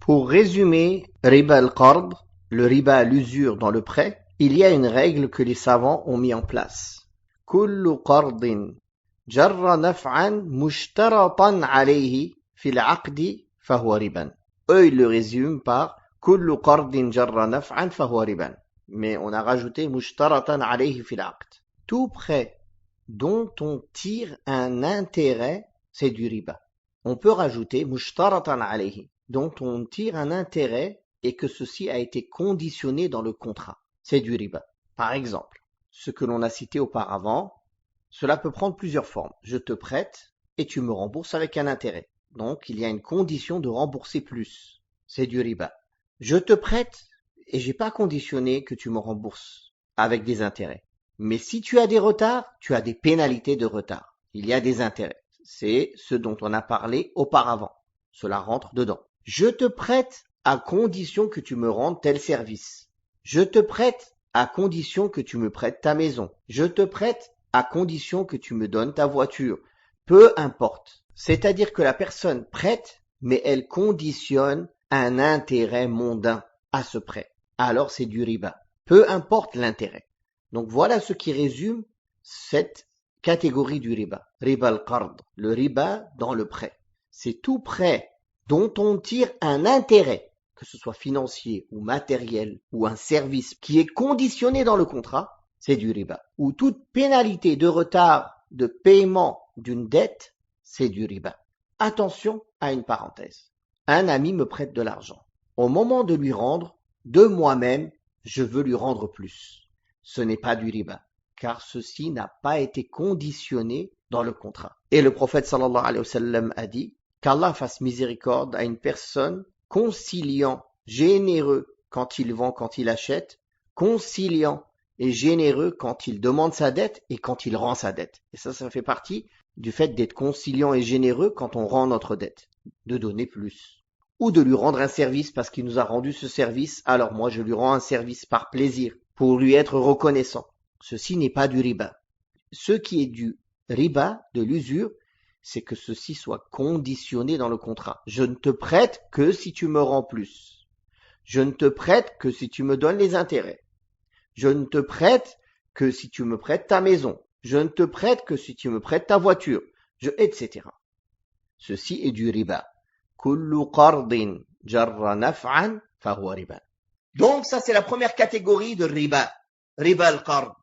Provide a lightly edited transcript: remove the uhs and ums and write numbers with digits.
Pour résumer riba al-qard, le riba à l'usure dans le prêt, il y a une règle que les savants ont mis en place. كل قرض جر نفعا مشترطا عليه في العقد فهو ربا. Eux, ils le résument par كل قرض جر نفعا فهو ربا. Mais on a rajouté مشترطا عليه في العقد. Tout prêt dont on tire un intérêt, c'est du riba. On peut rajouter مشترطا عليه, dont on tire un intérêt et que ceci a été conditionné dans le contrat. C'est du riba. Par exemple, ce que l'on a cité auparavant, cela peut prendre plusieurs formes. Je te prête et tu me rembourses avec un intérêt. Donc, il y a une condition de rembourser plus. C'est du riba. Je te prête et j'ai pas conditionné que tu me rembourses avec des intérêts. Mais si tu as des retards, tu as des pénalités de retard. Il y a des intérêts. C'est ce dont on a parlé auparavant. Cela rentre dedans. Je te prête à condition que tu me rendes tel service. Je te prête à condition que tu me prêtes ta maison. Je te prête à condition que tu me donnes ta voiture. Peu importe. C'est-à-dire que la personne prête, mais elle conditionne un intérêt mondain à ce prêt. Alors c'est du riba. Peu importe l'intérêt. Donc voilà ce qui résume cette catégorie du riba. Riba al-qard. Le riba dans le prêt. C'est tout prêt dont on tire un intérêt, que ce soit financier ou matériel ou un service qui est conditionné dans le contrat, c'est du riba. Ou toute pénalité de retard de paiement d'une dette, c'est du riba. Attention à une parenthèse. Un ami me prête de l'argent. Au moment de lui rendre, de moi-même, je veux lui rendre plus. Ce n'est pas du riba, car ceci n'a pas été conditionné dans le contrat. Et le prophète sallallahu alayhi wa sallam a dit qu'Allah fasse miséricorde à une personne conciliant, généreux quand il vend, quand il achète, conciliant et généreux quand il demande sa dette et quand il rend sa dette. Et ça fait partie du fait d'être conciliant et généreux quand on rend notre dette, de donner plus. Ou de lui rendre un service parce qu'il nous a rendu ce service, alors moi je lui rends un service par plaisir, pour lui être reconnaissant. Ceci n'est pas du riba. Ce qui est du riba, de l'usure, c'est que ceci soit conditionné dans le contrat. Je ne te prête que si tu me rends plus. Je ne te prête que si tu me donnes les intérêts. Je ne te prête que si tu me prêtes ta maison. Je ne te prête que si tu me prêtes ta voiture, etc. Ceci est du riba. Kullu qardin jarra naf'an fahuwa riba. Donc ça c'est la première catégorie de riba. Riba al-qard.